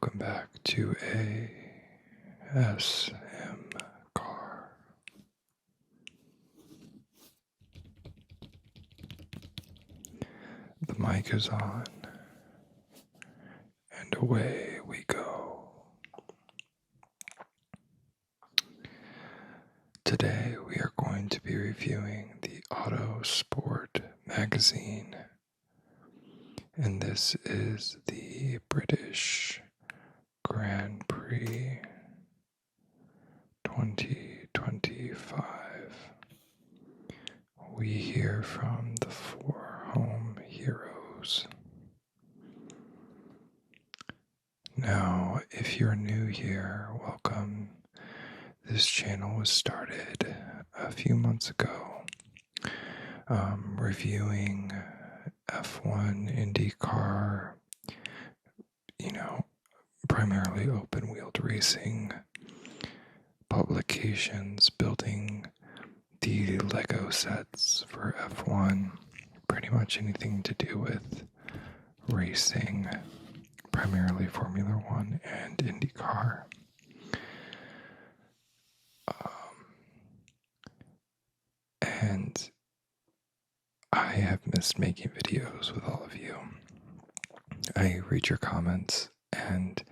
Welcome back to ASMcaR. The mic is on, and away we go. Today we are going to be reviewing the Autosport magazine, and this is the British Grand Prix 2025. We hear from the four home heroes. Now, if you're new here, welcome. This channel was started a few months ago, reviewing F1 IndyCar, primarily open-wheeled racing publications, building the Lego sets for F1, pretty much anything to do with racing, primarily Formula One and IndyCar. And I have missed making videos with all of you. I read your comments, and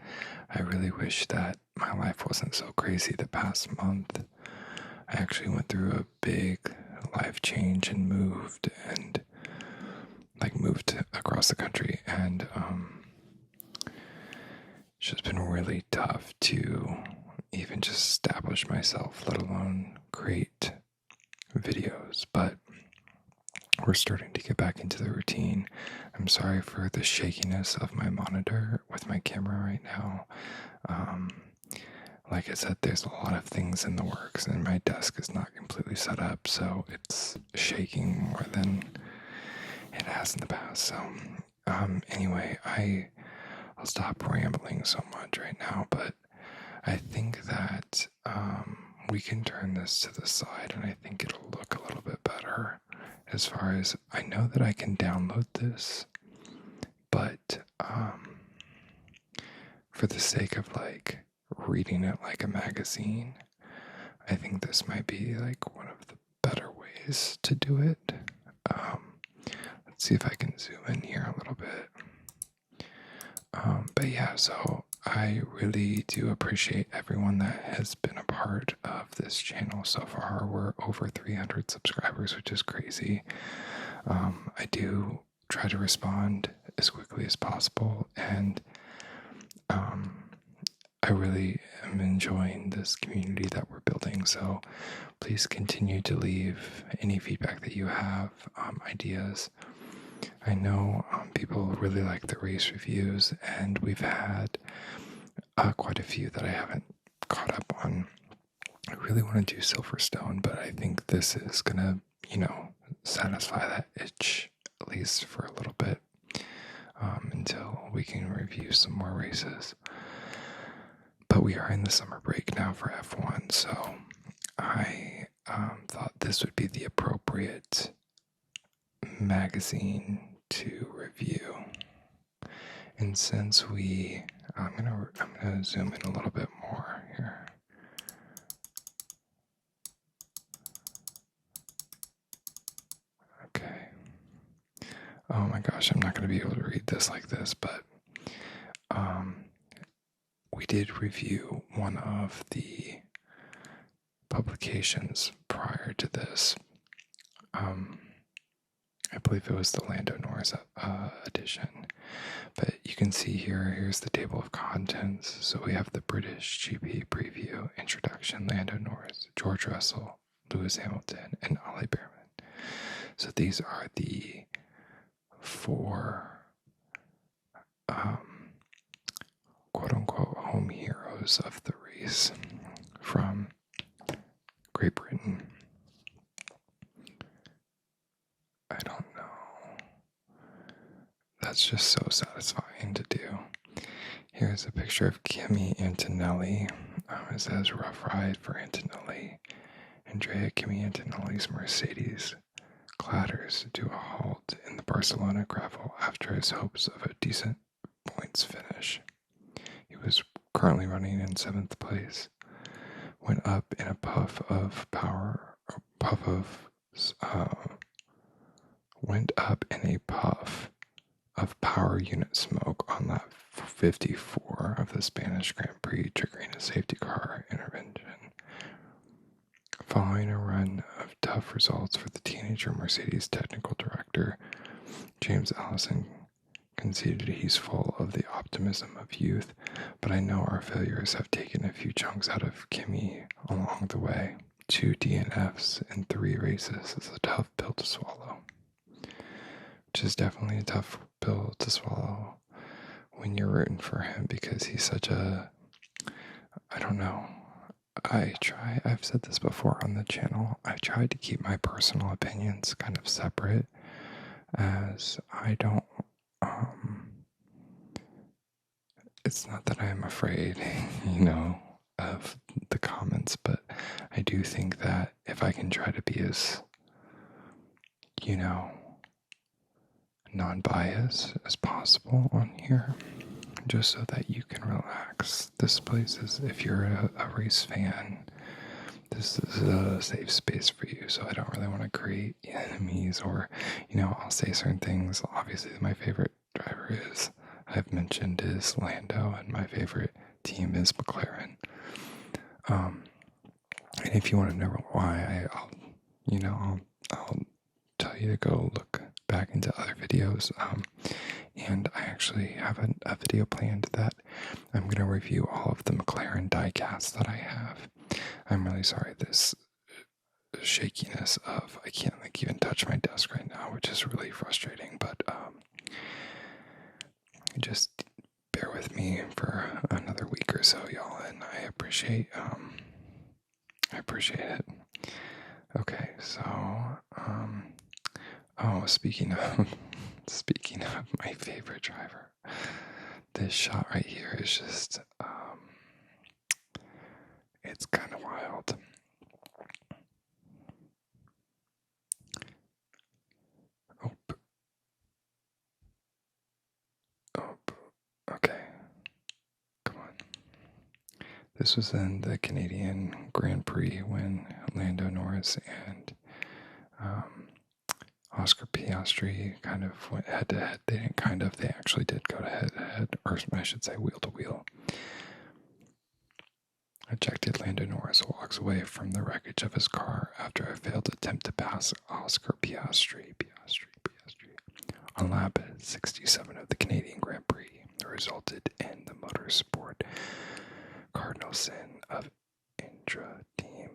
I really wish that my life wasn't so crazy the past month. I actually went through a big life change and moved across the country, and it's just been really tough to even just establish myself, let alone create videos. But we're starting to get back into the routine. I'm sorry for the shakiness of my monitor with my camera right now. Like I said, there's a lot of things in the works, and my desk is not completely set up, so it's shaking more than it has in the past. So anyway, I'll stop rambling so much right now, but I think that we can turn this to the side, and I think it'll look a little bit better. As far as I know that I can download this, but for the sake of reading it like a magazine, I think this might be one of the better ways to do it. Let's see if I can zoom in here a little bit. But yeah, so I really do appreciate everyone that has been a part of this channel so far. We're over 300 subscribers, which is crazy. I do try to respond as quickly as possible, and I really am enjoying this community that we're building. So please continue to leave any feedback that you have, ideas. I know people really like the race reviews, and we've had quite a few that I haven't caught up on. I really want to do Silverstone, but I think this is going to, satisfy that itch, at least for a little bit, until we can review some more races. But we are in the summer break now for F1, so I thought this would be the appropriate magazine to review. And since I'm gonna zoom in a little bit more here. Okay. Oh my gosh, I'm not gonna be able to read this like this, but we did review one of the publications prior to this. I believe it was the Lando Norris edition. But you can see here's the table of contents. So we have the British GP preview, introduction, Lando Norris, George Russell, Lewis Hamilton, and Ollie Behrman. So these are the four quote-unquote home heroes of the race from Great Britain. I don't know. That's just so satisfying to do. Here's a picture of Kimi Antonelli. It says rough ride for Antonelli. Andrea Kimi Antonelli's Mercedes clatters to a halt in the Barcelona gravel after his hopes of a decent points finish. He who's currently running in 7th place, went up in a puff of power, went up in a puff of power unit smoke on lap 54 of the Spanish Grand Prix, triggering a safety car intervention. Following a run of tough results for the teenager Mercedes technical director, James Allison conceded he's full of the optimism of youth, but I know our failures have taken a few chunks out of Kimi along the way. 2 DNFs in 3 races is a tough pill to swallow. Which is definitely a tough pill to swallow when you're rooting for him, because he's such a, I don't know. I've said this before on the channel, I try to keep my personal opinions kind of separate, as I don't, it's not that I'm afraid, of the comments, but I do think that if I can try to be as, non-biased as possible on here, just so that you can relax. This place is, if you're a race fan, this is a safe space for you, so I don't really want to create enemies or, I'll say certain things. Obviously, my favorite driver I've mentioned is Lando, and my favorite team is McLaren. And if you want to know why, I'll tell you to go look back into other videos. And I actually have a video planned that I'm going to review all of the McLaren diecasts that I have. I'm really sorry, this shakiness of, I can't even touch my desk right now, which is really frustrating, but just bear with me for another week or so, y'all, and I appreciate it. Okay, so, speaking of my favorite driver, this shot right here is just, it's kind of wild. Okay. Come on. This was in the Canadian Grand Prix when Lando Norris and Oscar Piastri kind of went head to head. They actually did go head to head, or I should say wheel to wheel. Ejected Lando Norris walks away from the wreckage of his car after a failed attempt to pass Oscar Piastri on lap 67 of the Canadian Grand Prix, resulted in the Motorsport cardinal sin of intra-team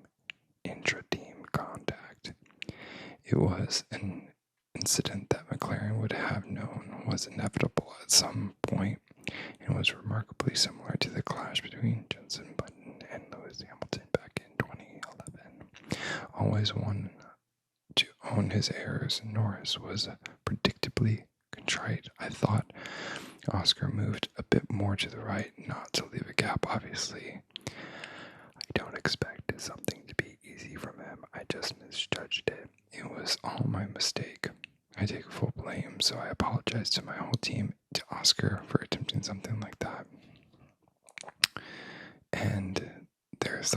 contact. It was an incident that McLaren would have known was inevitable at some point, and was remarkably similar to the clash between Jenson Button and Lewis Hamilton back in 2011. Always one to own his errors, Norris was predictably contrite. I thought Oscar moved a bit more to the right, not to leave a gap, obviously. I don't expect something to be easy from him. I just misjudged it. It was all my mistake. I take full blame, so I apologize to my whole team, to Oscar, for attempting something like that. And there's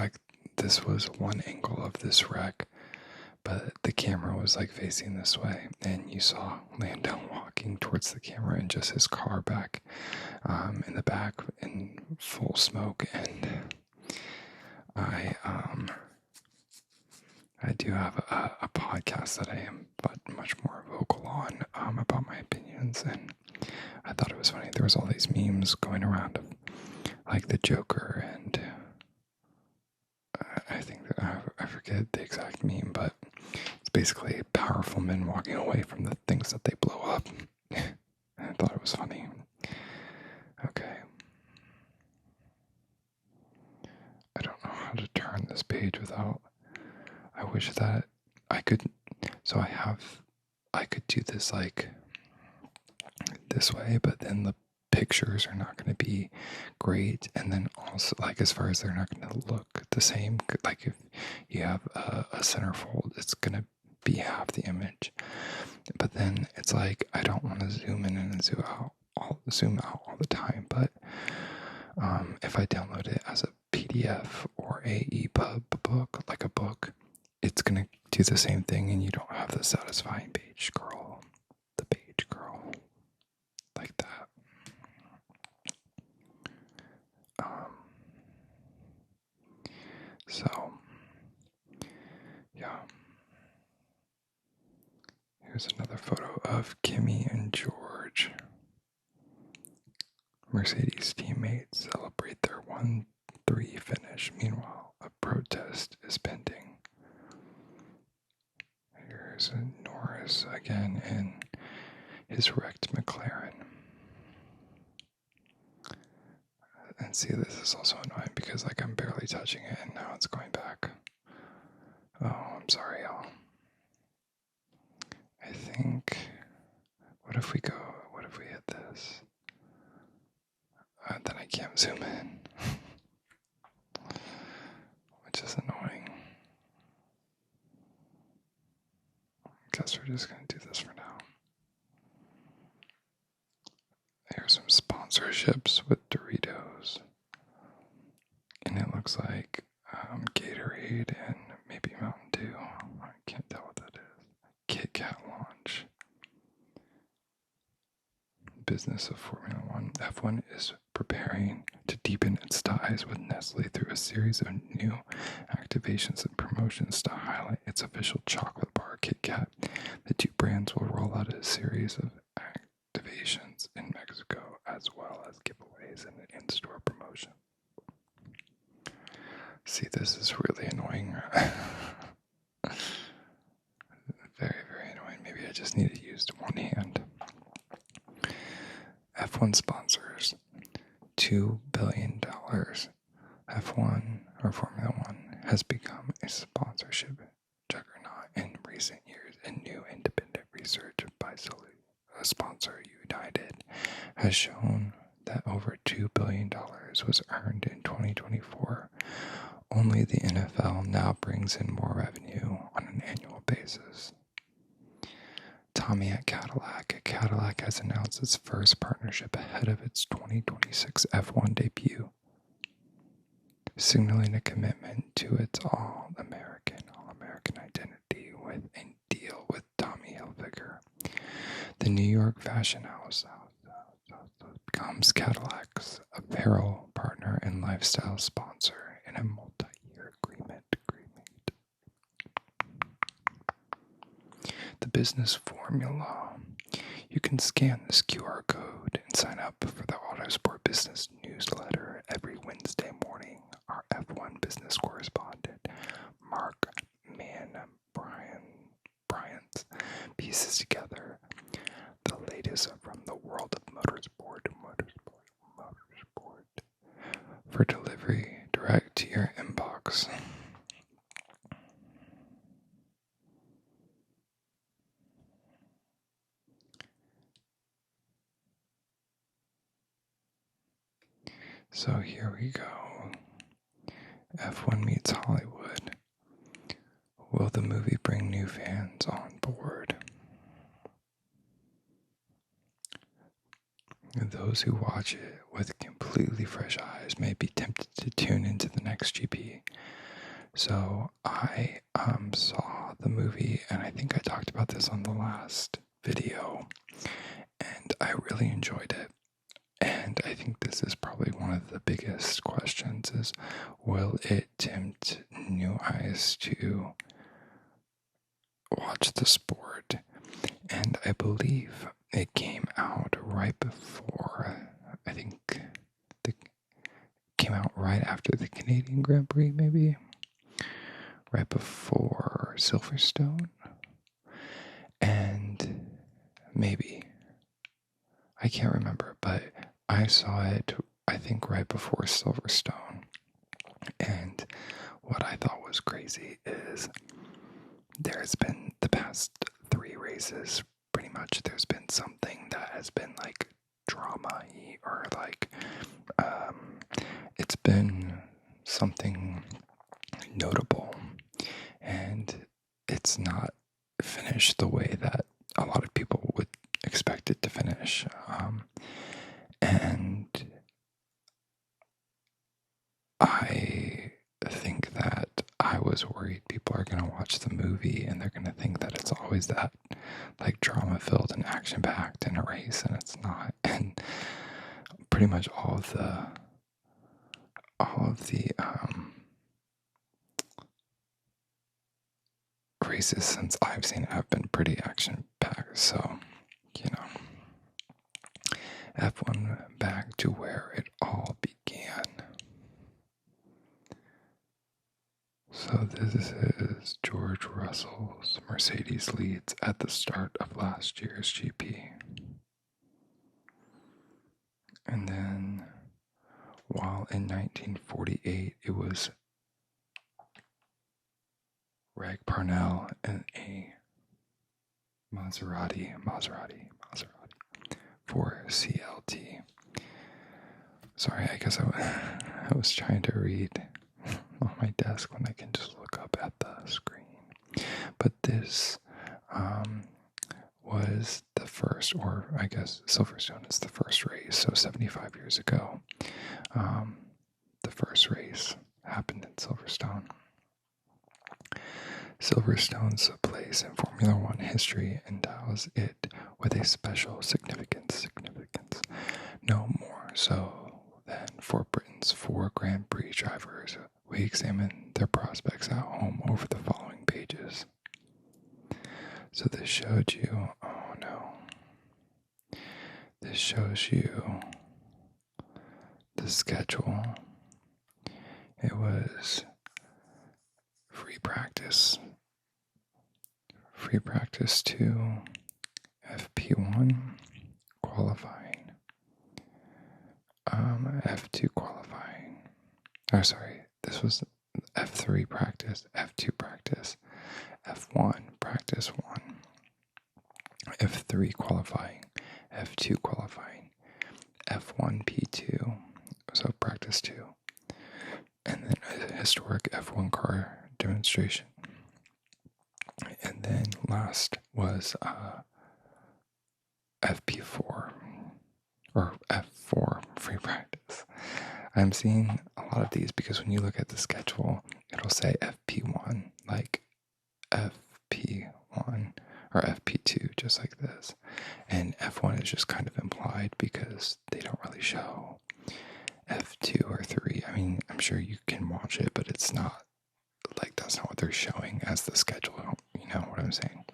this was one angle of this wreck, but the camera was facing this way, and you saw Lando walking towards the camera and just his car back in the back in full smoke. And I do have a podcast that I am much more vocal on about my opinions, and I thought it was funny. There was all these memes going around of the Joker, and I think I forget the exact meme, but it's basically powerful men walking away from the things that they blow up. I thought it was funny. Okay. I don't know how to turn this page without... I wish that I could... So I could do this this way, but then the pictures are not going to be great, and then also as far as they're not going to look the same, if you have a centerfold, it's going to be half the image, but then it's I don't want to zoom in and zoom out all the time, but If I download it as a PDF or a EPUB book, like a book, it's going to do the same thing, and you don't have the satisfying page scroll, the page scroll, like that. So, yeah. Here's another photo of Kimmy and George. Mercedes teammates celebrate their 1-3 finish. Meanwhile, a protest is pending. Here's Norris again in his wrecked McLaren. And see, this is also annoying because like I'm barely touching it and now it's going back. Oh, I'm sorry, y'all. I think, what if we hit this? Then I can't zoom in, which is annoying. Guess we're just going to do this for now. Here's some sponsorships with Doritos. And it looks like Gatorade and maybe Mountain Dew. I can't tell what that is. Kit Kat launch. Business of Formula One. F1 is preparing to deepen its ties with Nestle through a series of new activations and promotions to highlight its official chocolate bar, Kit Kat. The two brands will roll out a series of activations in Mexico, as well as giveaways and an in-store promotion. See, this is really annoying. Very, very annoying. Maybe I just need to use one hand. F1 sponsors $2 billion. F1, or Formula One, has become a sponsorship juggernaut in recent years, and new independent research by sponsor United has shown that over $2 billion was earned in 2024. Only the NFL now brings in more revenue on an annual basis. Tommy at Cadillac. Cadillac has announced its first partnership ahead of its 2026 F1 debut, signaling a commitment to its all-American identity with a deal with Tommy Hilfiger. The New York fashion house becomes Cadillac's apparel partner and lifestyle sponsor in a multi-year agreement. The business formula. You can scan this QR code and sign up for the Autosport Business newsletter every Wednesday morning. Our F1 business correspondent, Mark Bryant, pieces together the latest from the world of motorsport for delivery direct to your inbox. So here we go. F1 meets Hollywood. Will the movie bring new fans on board? Those who watch it with completely fresh eyes may be tempted to tune into the next GP. So I saw the movie, and I think I talked about this on the last video, and I really enjoyed it. And I think this is probably one of the biggest questions is, will it tempt new eyes to watch the sport? And I believe it came out right before, I think it came out right after the Canadian Grand Prix, maybe right before Silverstone, and maybe, I can't remember, but I saw it, I think, right before Silverstone. And what I thought was crazy is there's been the past 3 races, pretty much there's been something that has been like drama-y, or like it's been something notable, and it's not finished the way that a lot of people would expect it to finish. And was worried people are going to watch the movie and they're going to think that it's always that like drama-filled and action-packed in a race, and it's not. And pretty much all of the races since I've seen it have been pretty action-packed. So, you know, F1 back to where it all began. So this is George Russell's Mercedes leads at the start of last year's GP. And then, while in 1948 it was Reg Parnell in a Maserati for CLT. Sorry, I guess I was trying to read on my desk when I can just look up at the screen. But this was the first, or I guess Silverstone is the first race, so 75 years ago, the first race happened in Silverstone. Silverstone's place in Formula One history endows it with a special significance, no more so than for Britain's 4 Grand Prix drivers. We examine their prospects at home over the following pages. So this showed you, this shows you the schedule. It was free practice 2, FP1 qualifying, F2 qualifying. Oh, sorry, this was F3 practice, F2 practice, F1 practice 1, F3 qualifying, F2 qualifying, F1 P2, so practice 2, and then a historic F1 car demonstration. And then last was FP4 or F4 free practice. I'm seeing a lot of these because when you look at the schedule, it'll say FP1, like FP1 or FP2, just like this. And F1 is just kind of implied because they don't really show F2 or 3. I mean, I'm sure you can watch it, but it's not like that's not what they're showing as the schedule. You know what I'm saying?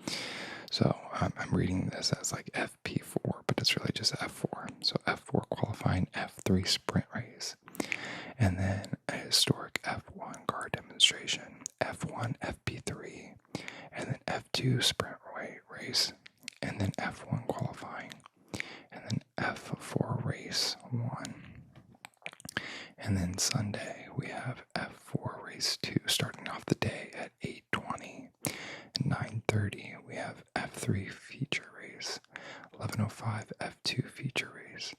So I'm reading this as like FP4, but it's really just F4. So F4 qualifying, F3 sprint race, and then a historic F1 car demonstration, F1 FP3, and then F2 sprint race, and then F1 qualifying, and then F4 race 1. And then Sunday, we have F4 race 2 starting off the day at 8:20. At 9:30, we have F3 feature race. 11:05, F2 feature race.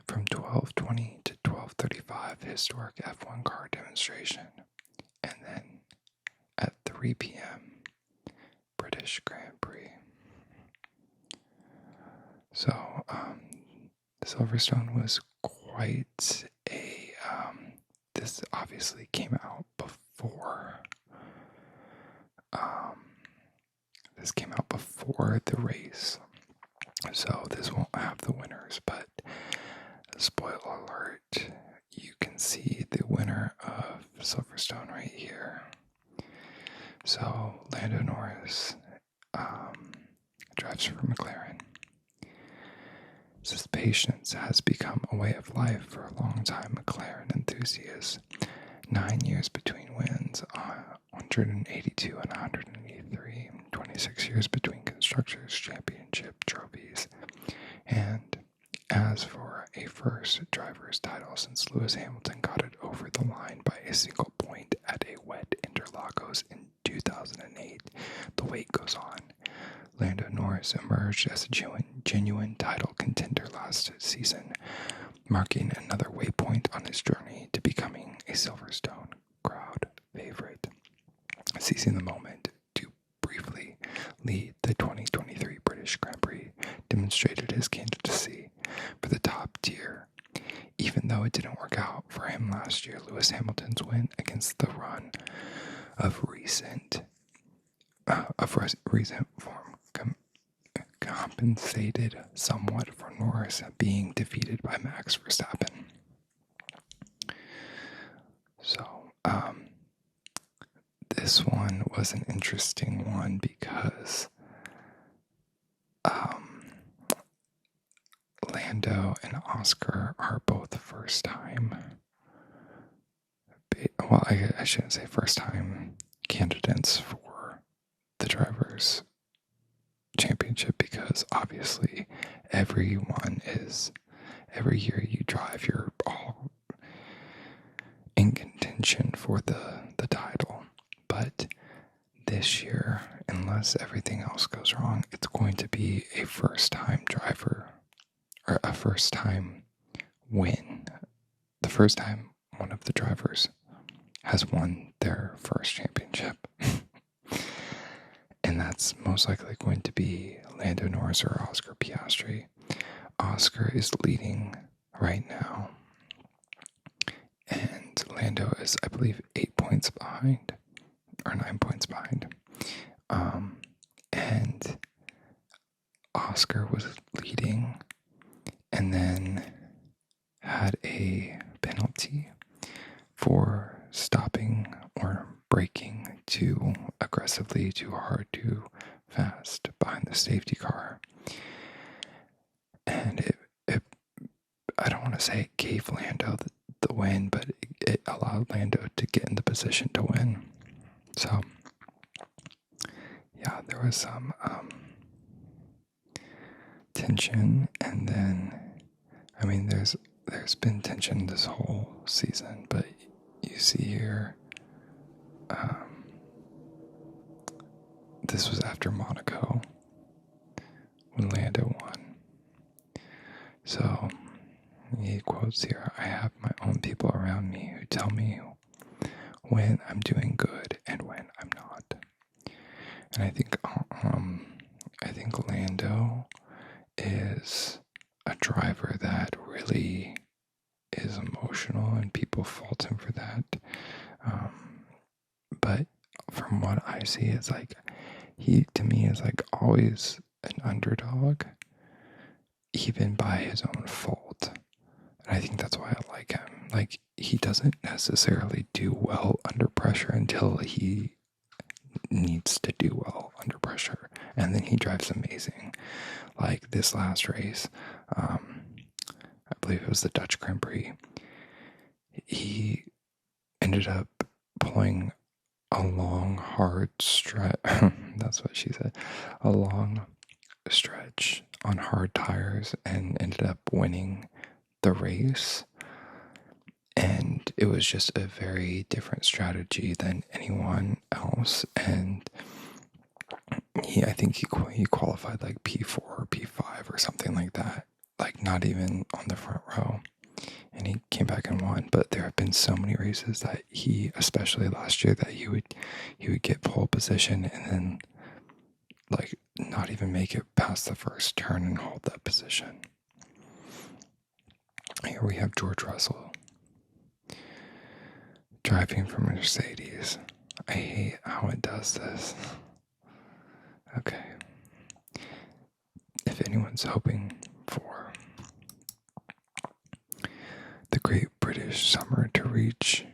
From 12:20 to 12:35, historic F1 car demonstration. And then at 3 p.m., British Grand Prix. So, Silverstone was quite a this obviously came out before the race, so this won't have the winners, but spoiler alert, you can see the winner of Silverstone right here. So Lando Norris drives for McLaren. Says patience has become a way of life for a long time McLaren enthusiasts. 9 years between wins, 182 and 183, 26 years between Constructors' Championship trophies. And as for a first driver's title since Lewis Hamilton got it over the line by a single point at a wet Interlagos in 2008, the wait goes on. Lando Norris emerged as a genuine title contender last season, marking another waypoint on his journey to becoming a Silverstone crowd favorite. Seizing the moment to briefly lead the 2023 British Grand Prix demonstrated his candidacy for the top tier. Even though it didn't work out for him last year, Lewis Hamilton's win against the run of recent form compensated somewhat for Norris being defeated by Max Verstappen. So, this one was an interesting one because Lando and Oscar are both first time. Well, I shouldn't say first time candidates for the Drivers' Championship, because obviously every year you drive, you're all in contention for the title. But this year, unless everything else goes wrong, it's going to be a first time driver, or a first time win. The first time one of the drivers has won their first championship. And that's most likely going to be Lando Norris or Oscar Piastri. Oscar is leading right now, and Lando is, I believe, 8 points behind, or 9 points behind. And Oscar was leading, and then had a penalty for stopping or braking too aggressively, too hard, too fast behind the safety car. And it I don't want to say it gave Lando the win, but it allowed Lando to get in the position to win. So, yeah, there was some tension, and then, I mean, there's been tension this whole season, but you see here, this was after Monaco when Lando won. So he quotes here, "I have my own people around me who tell me when I'm doing good and when I'm not." And I think Lando is a driver that really is emotional, and people fault him for that. But from what I see, it's like he, to me, is like always an underdog, even by his own fault. And I think that's why I like him. Like, he doesn't necessarily do well under pressure until he needs to do well under pressure, and then he drives amazing. Like this last race, I believe it was the Dutch Grand Prix, he ended up pulling a long, hard stretch. That's what she said. A long stretch on hard tires, and ended up winning the race. And it was just a very different strategy than anyone else. And I think he qualified like P4 or P5 or something like that, like not even on the front row. And he came back and won. But there have been so many races that he, especially last year, that he would get pole position and then like not even make it past the first turn and hold that position. Here we have George Russell driving for Mercedes. I hate how it does this. Okay. If anyone's hoping for the Great British Summer to reach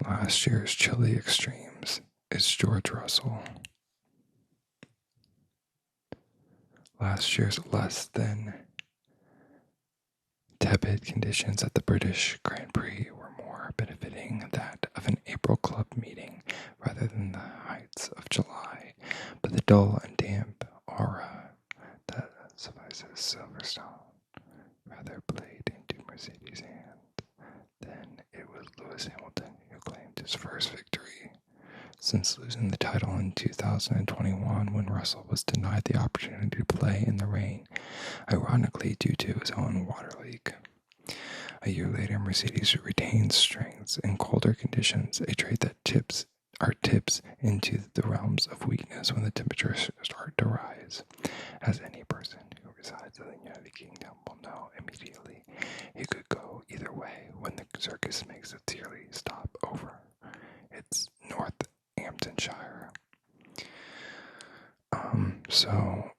last year's chilly extremes, it's George Russell. Last year's less than tepid conditions at the British Grand Prix were more benefiting that of an April club meeting rather than the heights of July, but the dull and damp aura that suffices Silverstone rather played into Mercedes' hand. Then it was Lewis Hamilton who claimed his first victory since losing the title in 2021, when Russell was denied the opportunity to play in the rain, ironically due to his own water leak. A year later, Mercedes retained strengths in colder conditions, a trait that tips into the realms of weakness when the temperatures start to rise. As any person who resides in the United Kingdom will know immediately, it could go either way when the circus makes its yearly stop over its Northamptonshire. So,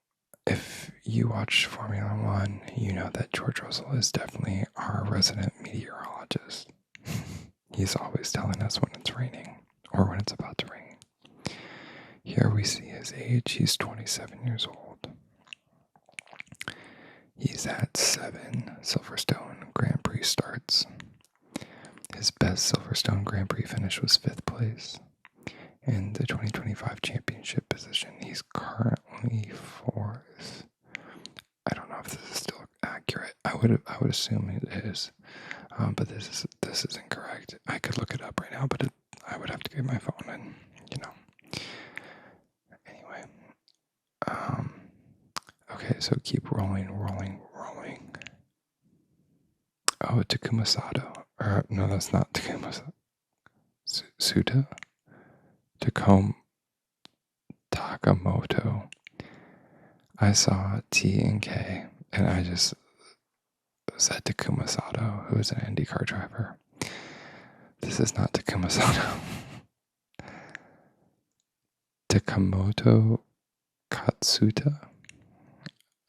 if you watch Formula One, you know that George Russell is definitely our resident meteorologist. He's always telling us when it's raining or when it's about to rain. Here we see his age. He's 27 years old. He's had 7 Silverstone Grand Prix starts. His best Silverstone Grand Prix finish was 5th place. In the 2025 championship position, he's currently 4th. I don't know if this is still accurate. I would assume it is, but this is incorrect. I could look it up right now, but I would have to get my phone and Anyway, okay, so keep rolling. Oh, Takuma Sato. No, that's not Takuma Suta. Takamoto. I saw T and K, and I just said Takuma Sato, who is an IndyCar driver. This is not Takuma Sato. Takamoto Katsuta.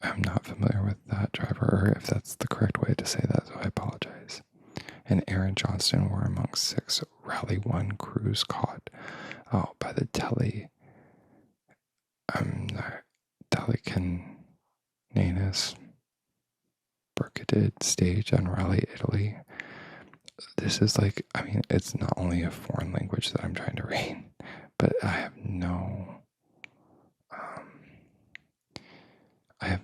I'm not familiar with that driver, or if that's the correct way to say that, so I apologize. And Aaron Johnston were among 6 Rally 1 crews caught by the Telecanenus Burkitted stage on Rally Italy. This is it's not only a foreign language that I'm trying to read, but I have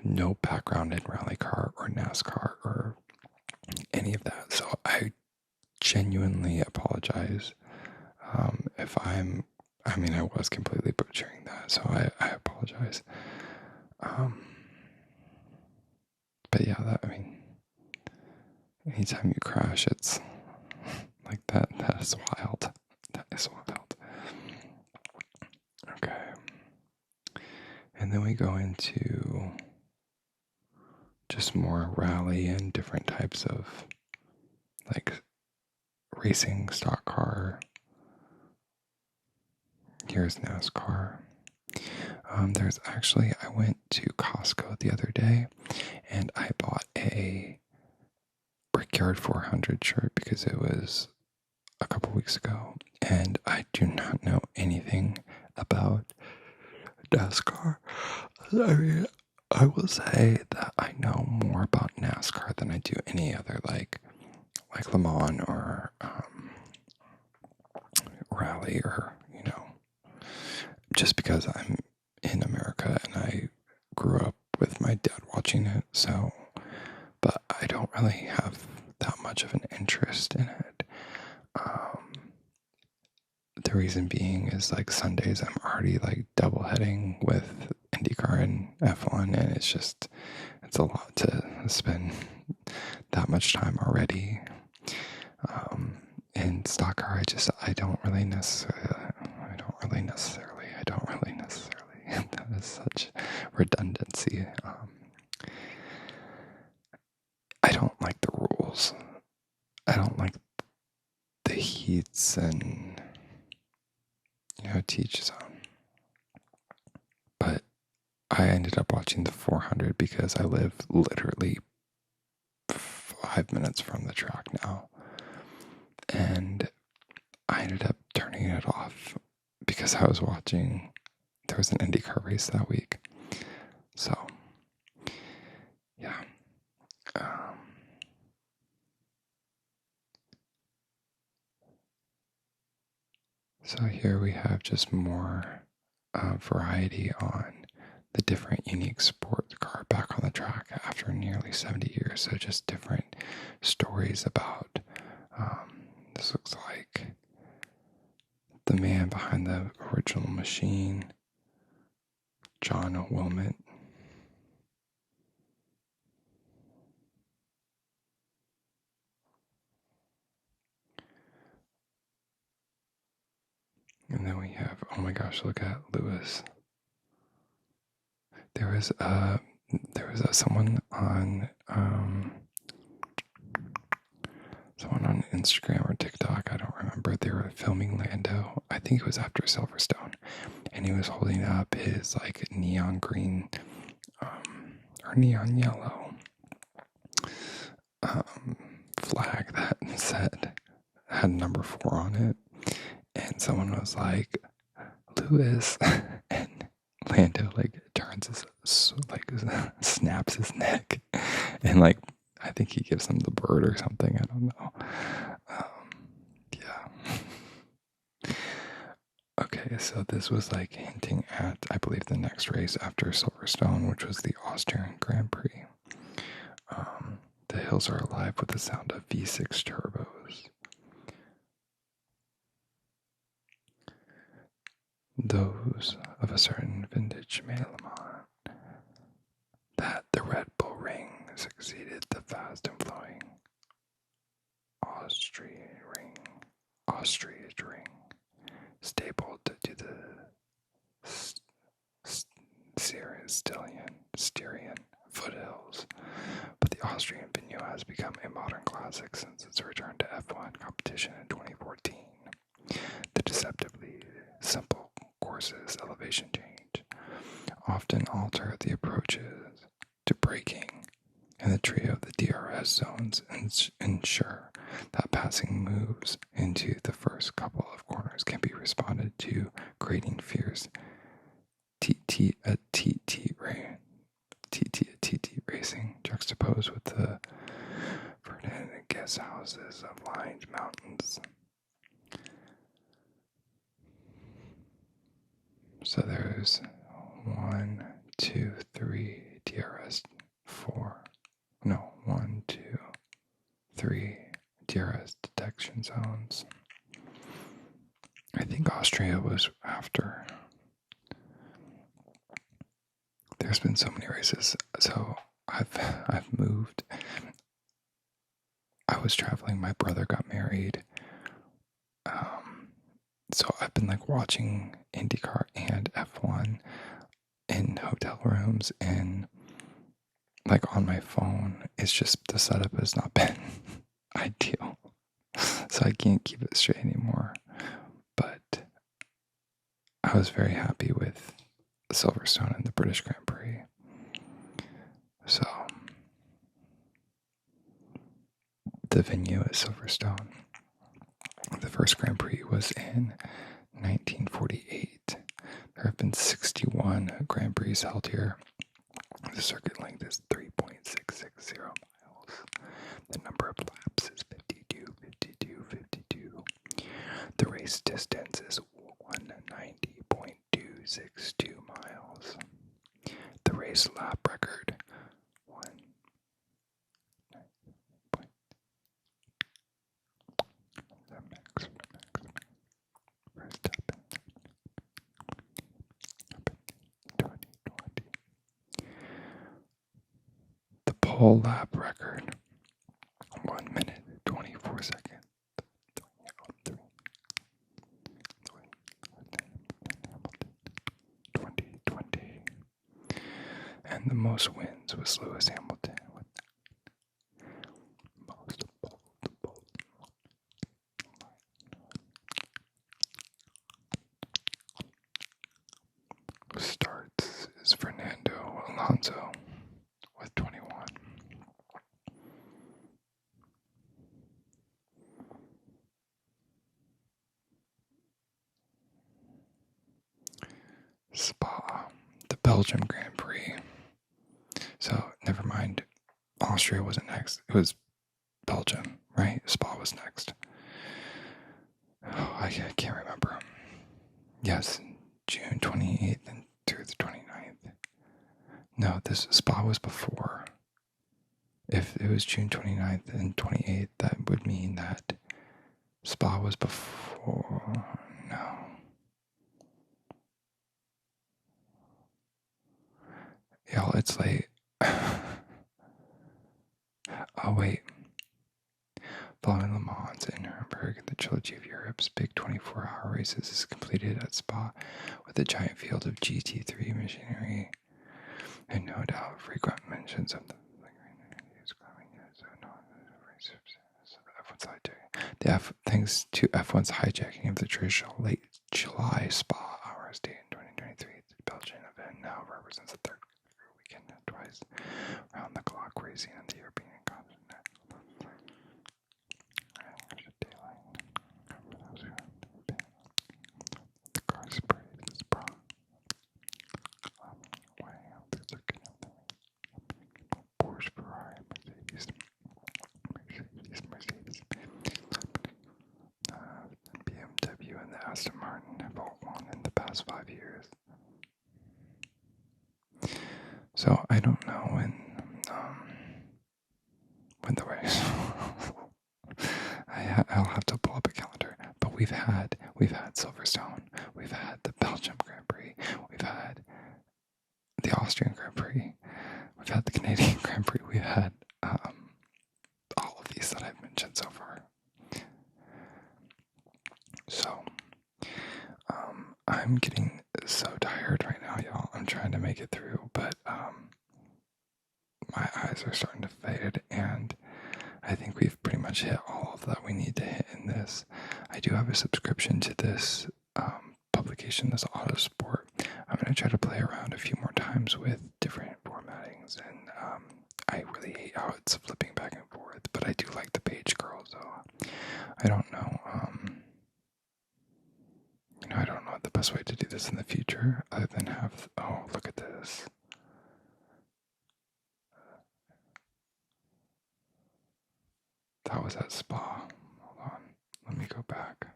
no background in rally car or NASCAR or any of that, so I genuinely apologize if I was completely butchering that, so I apologize. But yeah, anytime you crash, it's like that. That is wild. That is wild. Okay. And then we go into just more rally and different types of racing, stock car. Here's NASCAR. I went to Costco the other day and I bought a Brickyard 400 shirt because it was a couple weeks ago, and I do not know anything about NASCAR. I will say that I know more about NASCAR than I do any other like Le Mans or rally, or just because I'm in America and I grew up with my dad watching it, but I don't really have that much of an interest in it. The reason being is Sundays I'm already double heading with IndyCar and F1, and it's a lot to spend that much time already. In stock car, I don't really necessarily. That is such redundancy. I don't like the rules. I don't like the heats, and to each his own. But I ended up watching the 400 because I live literally 5 minutes from the track now. And I ended up turning it off because I was watching, there was an IndyCar race that week. So, yeah. So here we have just more variety on the different unique sports car back on the track after nearly 70 years. So just different stories about, this looks like the man behind the original machine, John Wilmot. And then we have, oh my gosh, look at Lewis. There was someone on Instagram or TikTok, I don't remember. They were filming Lando. I think it was after Silverstone, and he was holding up his like neon green or neon yellow flag that had number 4 on it, and someone was like, Lewis, and Lando like turns his like snaps his neck, and like I think he gives him the bird or something. I don't know. Yeah. Okay, so this was like hinting at, I believe, the next race after Silverstone, which was the Austrian Grand Prix. The hills are alive with the sound of V6 turbos. Those of a certain vintage Mailemon, that the Red Bull Ring succeeded the fast and flowing Austrian ring, stapled to the Styrian foothills. But the Austrian venue has become a modern classic since its return to F1 competition in 2014. The deceptively simple course's elevation change often alter the approaches to braking, and the trio of the DRS zones ensure that passing moves into the first couple of corners can be responded to, creating fierce TT racing juxtaposed with the verdant guest houses of lined mountains. So there's 1, 2, 3 DRS 4. No, 1, 2, 3 DRS detection zones. I think Austria was after. There's been so many races. So I've moved. I was traveling. My brother got married. So I've been like watching IndyCar and F1 in hotel rooms and like on my phone. It's just the setup has not been ideal. So I can't keep it straight anymore. But I was very happy with Silverstone and the British Grand Prix. So the venue is Silverstone. The first Grand Prix was in 1948. There have been 61 Grand Prix held here. The circuit length is 3.660 miles. The number of laps is 52. The race distance is 190.262 miles. The race lap record, 1. The pole lap record, 1 minute, 24 seconds. And the most wins was Lewis Hamilton with most starts is Fernando Alonso with 21. Spa, the Belgium Grand Prix. So, never mind. Austria wasn't next. It was Belgium, right? Spa was next. Oh, I can't remember. Yes, June 28th and through the 29th. No, this Spa was before. If it was June 29th and 28th, that would mean that Spa was before. No. Y'all, it's late. Oh, wait. Following Le Mans and Nuremberg, the trilogy of Europe's big 24-hour races is completed at Spa with a giant field of GT3 machinery and no doubt frequent mentions of the thanks to F1's hijacking of the traditional late July Spa hours day in racing in the European continent. The car sprayed this bra. Porsche, Ferrari, Mercedes, BMW, and the Aston Martin have all won in the past 5 years. So I don't know when the race. I'll have to pull up a calendar. But we've had Silverstone, we've had the Belgium Grand Prix, we've had the Austrian Grand Prix, we've had the Canadian Grand Prix, we've had all of these that I've mentioned so far. So I'm getting so tired right now, y'all. I'm trying to make it through, but my eyes are starting to fade, and I think we've pretty much hit all of that we need to hit in this. I do have a subscription to this publication, this Autosport. I'm going to try to play around a few more times with different formattings, and I really hate how it's flipping back and forth, but I do like the page curl, so I don't know. I don't know the best way to do this in the future other than have, oh, look at this. That was at Spa. Hold on. Let me go back.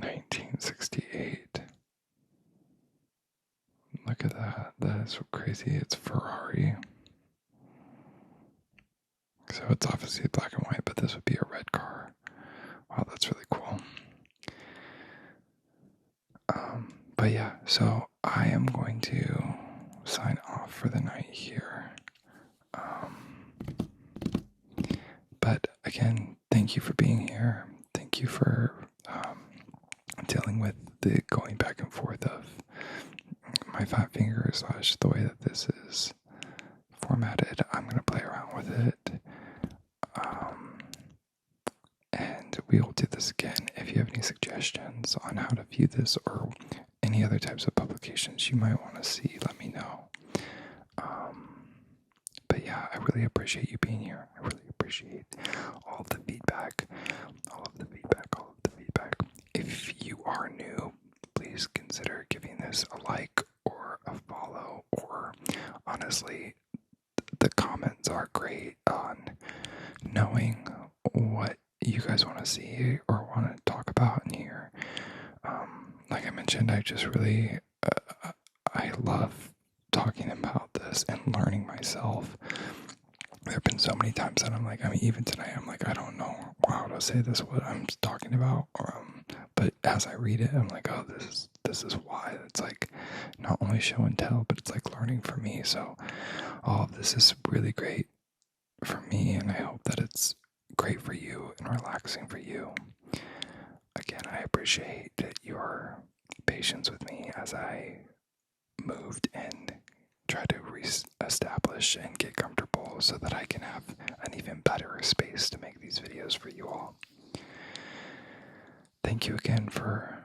$1968. Look at that. That is so crazy. It's Ferrari. So it's obviously black and white, but this would be a red car. Wow, that's really cool. But yeah, so I am going to sign off for the night here. But again, thank you for being here. Thank you for dealing with the going back and forth of my fat fingers / the way that this is formatted. I'm going to play around with it. And we will do this again. If you have any suggestions on how to view this or any other types of publications you might want to see, let me know. But yeah, I really appreciate you being here. I really appreciate all of the feedback. If you are new, please consider giving this a like or a follow, or honestly, the comments are great on knowing what you guys want to see or want to talk about in here. Like I mentioned, I just really, I love talking about this and learning myself. There have been so many times that I'm like, even tonight, I'm like, I don't know how to say this, what I'm talking about. But as I read it, I'm like, oh, this is why. It's like not only show and tell, but it's like learning for me. So all of this is really great for me, and I hope that it's great for you and relaxing for you. Again, I appreciate your patience with me as I moved and tried to re-establish and get comfortable so that I can have an even better space to make these videos for you all. Thank you again for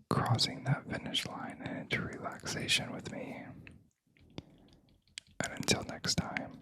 crossing that finish line and into relaxation with me. And until next time.